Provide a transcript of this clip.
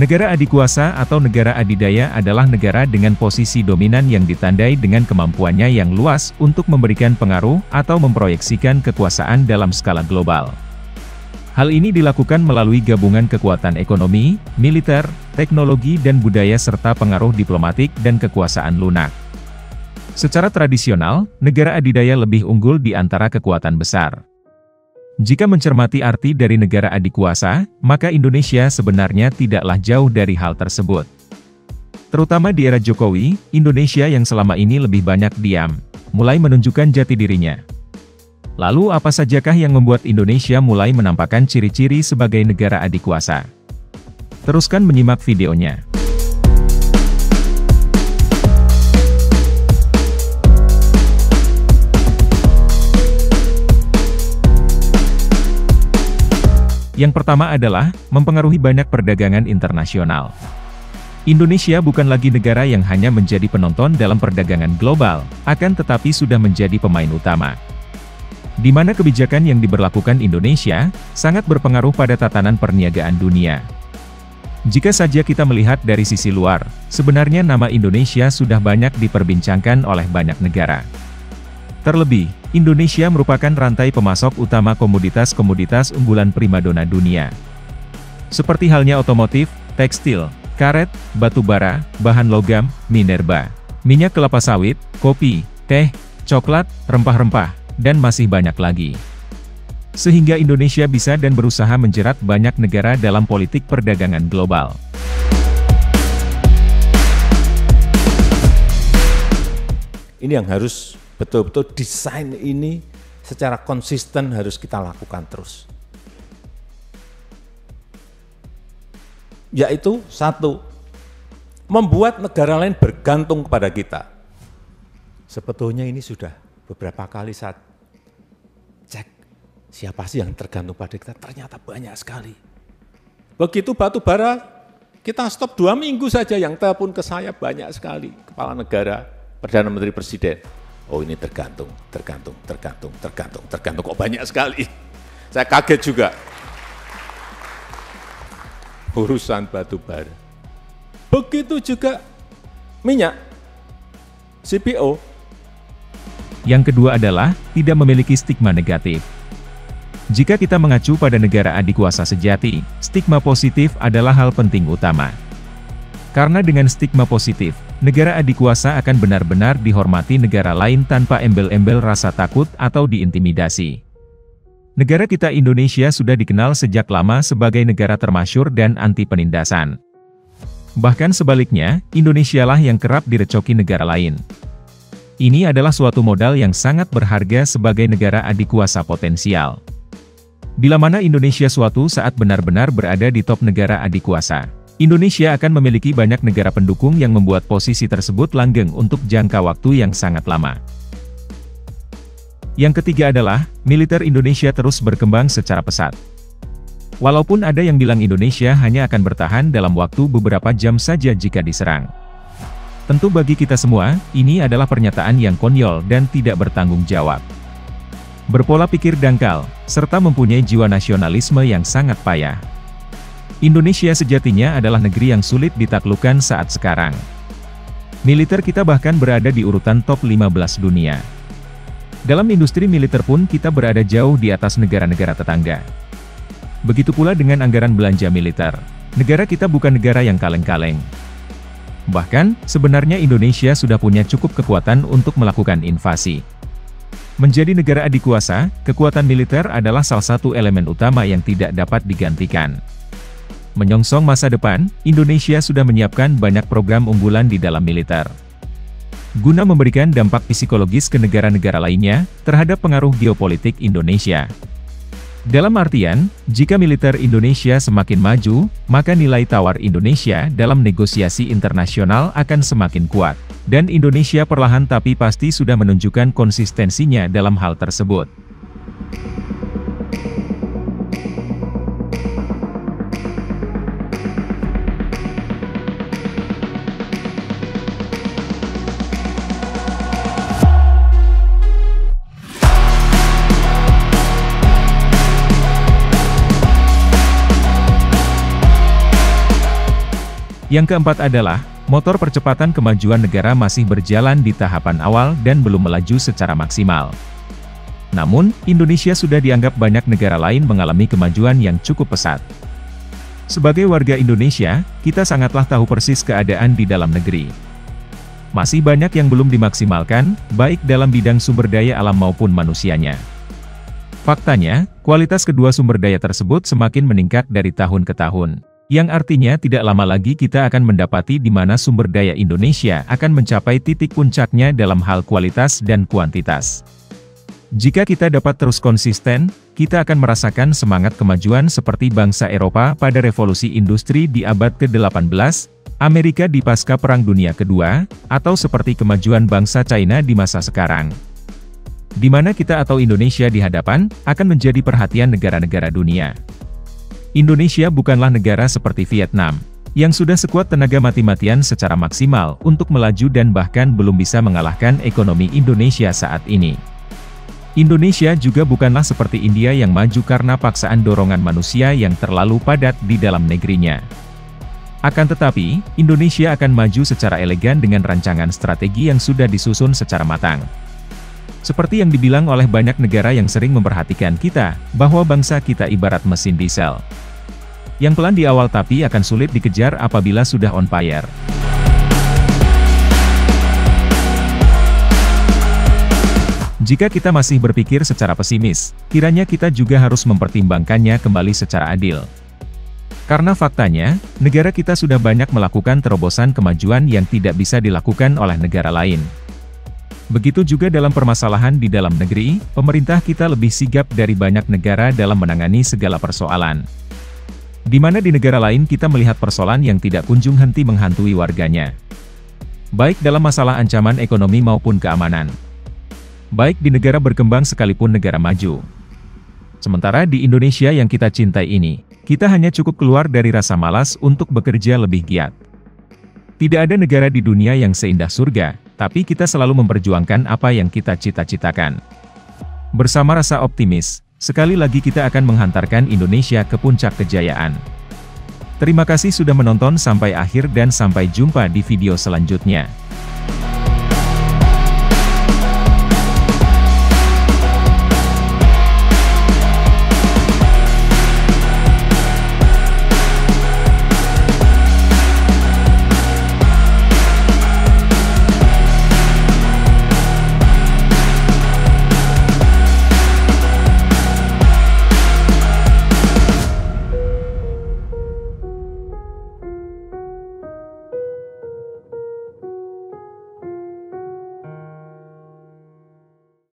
Negara adikuasa atau negara adidaya adalah negara dengan posisi dominan yang ditandai dengan kemampuannya yang luas untuk memberikan pengaruh atau memproyeksikan kekuasaan dalam skala global. Hal ini dilakukan melalui gabungan kekuatan ekonomi, militer, teknologi dan budaya serta pengaruh diplomatik dan kekuasaan lunak. Secara tradisional, negara adidaya lebih unggul di antara kekuatan besar. Jika mencermati arti dari negara adikuasa, maka Indonesia sebenarnya tidaklah jauh dari hal tersebut. Terutama di era Jokowi, Indonesia yang selama ini lebih banyak diam, mulai menunjukkan jati dirinya. Lalu apa sajakah yang membuat Indonesia mulai menampakkan ciri-ciri sebagai negara adikuasa? Teruskan menyimak videonya. Yang pertama adalah, mempengaruhi banyak perdagangan internasional. Indonesia bukan lagi negara yang hanya menjadi penonton dalam perdagangan global, akan tetapi sudah menjadi pemain utama. Di mana kebijakan yang diberlakukan Indonesia, sangat berpengaruh pada tatanan perniagaan dunia. Jika saja kita melihat dari sisi luar, sebenarnya nama Indonesia sudah banyak diperbincangkan oleh banyak negara. Terlebih, Indonesia merupakan rantai pemasok utama komoditas-komoditas unggulan primadona dunia. Seperti halnya otomotif, tekstil, karet, batu bara, bahan logam, minerba, minyak kelapa sawit, kopi, teh, coklat, rempah-rempah, dan masih banyak lagi. Sehingga Indonesia bisa dan berusaha menjerat banyak negara dalam politik perdagangan global. Ini yang harus betul-betul desain ini secara konsisten harus kita lakukan terus. Yaitu satu, membuat negara lain bergantung kepada kita. Sebetulnya ini sudah beberapa kali saya cek siapa sih yang tergantung pada kita, ternyata banyak sekali. Begitu batu bara, kita stop 2 minggu saja yang telepon ke saya banyak sekali, kepala negara, Perdana Menteri, Presiden. Oh ini tergantung, kok banyak sekali. Saya kaget juga. Urusan batu bara. Begitu juga minyak, CPO. Yang kedua adalah, tidak memiliki stigma negatif. Jika kita mengacu pada negara adikuasa sejati, stigma positif adalah hal penting utama. Karena dengan stigma positif, negara adikuasa akan benar-benar dihormati negara lain tanpa embel-embel rasa takut atau diintimidasi. Negara kita Indonesia sudah dikenal sejak lama sebagai negara termasyhur dan anti penindasan. Bahkan sebaliknya, Indonesialah yang kerap direcoki negara lain. Ini adalah suatu modal yang sangat berharga sebagai negara adikuasa potensial. Bila mana Indonesia suatu saat benar-benar berada di top negara adikuasa, Indonesia akan memiliki banyak negara pendukung yang membuat posisi tersebut langgeng untuk jangka waktu yang sangat lama. Yang ketiga adalah, militer Indonesia terus berkembang secara pesat. Walaupun ada yang bilang Indonesia hanya akan bertahan dalam waktu beberapa jam saja jika diserang. Tentu bagi kita semua, ini adalah pernyataan yang konyol dan tidak bertanggung jawab. Berpola pikir dangkal, serta mempunyai jiwa nasionalisme yang sangat payah. Indonesia sejatinya adalah negeri yang sulit ditaklukkan saat sekarang. Militer kita bahkan berada di urutan top 15 dunia. Dalam industri militer pun kita berada jauh di atas negara-negara tetangga. Begitu pula dengan anggaran belanja militer. Negara kita bukan negara yang kaleng-kaleng. Bahkan, sebenarnya Indonesia sudah punya cukup kekuatan untuk melakukan invasi. Menjadi negara adikuasa, kekuatan militer adalah salah satu elemen utama yang tidak dapat digantikan. Menyongsong masa depan, Indonesia sudah menyiapkan banyak program unggulan di dalam militer. Guna memberikan dampak psikologis ke negara-negara lainnya, terhadap pengaruh geopolitik Indonesia. Dalam artian, jika militer Indonesia semakin maju, maka nilai tawar Indonesia dalam negosiasi internasional akan semakin kuat. Dan Indonesia perlahan tapi pasti sudah menunjukkan konsistensinya dalam hal tersebut. Yang keempat adalah, motor percepatan kemajuan negara masih berjalan di tahapan awal dan belum melaju secara maksimal. Namun, Indonesia sudah dianggap banyak negara lain mengalami kemajuan yang cukup pesat. Sebagai warga Indonesia, kita sangatlah tahu persis keadaan di dalam negeri. Masih banyak yang belum dimaksimalkan, baik dalam bidang sumber daya alam maupun manusianya. Faktanya, kualitas kedua sumber daya tersebut semakin meningkat dari tahun ke tahun. Yang artinya tidak lama lagi kita akan mendapati di mana sumber daya Indonesia akan mencapai titik puncaknya dalam hal kualitas dan kuantitas. Jika kita dapat terus konsisten, kita akan merasakan semangat kemajuan seperti bangsa Eropa pada revolusi industri di abad ke-18, Amerika di pasca Perang Dunia Kedua, atau seperti kemajuan bangsa China di masa sekarang. Di mana kita atau Indonesia di hadapan, akan menjadi perhatian negara-negara dunia. Indonesia bukanlah negara seperti Vietnam, yang sudah sekuat tenaga mati-matian secara maksimal untuk melaju dan bahkan belum bisa mengalahkan ekonomi Indonesia saat ini. Indonesia juga bukanlah seperti India yang maju karena paksaan dorongan manusia yang terlalu padat di dalam negerinya. Akan tetapi, Indonesia akan maju secara elegan dengan rancangan strategi yang sudah disusun secara matang. Seperti yang dibilang oleh banyak negara yang sering memperhatikan kita, bahwa bangsa kita ibarat mesin diesel. Yang pelan di awal tapi akan sulit dikejar apabila sudah on fire. Jika kita masih berpikir secara pesimis, kiranya kita juga harus mempertimbangkannya kembali secara adil. Karena faktanya, negara kita sudah banyak melakukan terobosan kemajuan yang tidak bisa dilakukan oleh negara lain. Begitu juga dalam permasalahan di dalam negeri, pemerintah kita lebih sigap dari banyak negara dalam menangani segala persoalan. Di mana di negara lain kita melihat persoalan yang tidak kunjung henti menghantui warganya. Baik dalam masalah ancaman ekonomi maupun keamanan. Baik di negara berkembang sekalipun negara maju. Sementara di Indonesia yang kita cintai ini, kita hanya cukup keluar dari rasa malas untuk bekerja lebih giat. Tidak ada negara di dunia yang seindah surga, tapi kita selalu memperjuangkan apa yang kita cita-citakan. Bersama rasa optimis, sekali lagi kita akan menghantarkan Indonesia ke puncak kejayaan. Terima kasih sudah menonton sampai akhir dan sampai jumpa di video selanjutnya.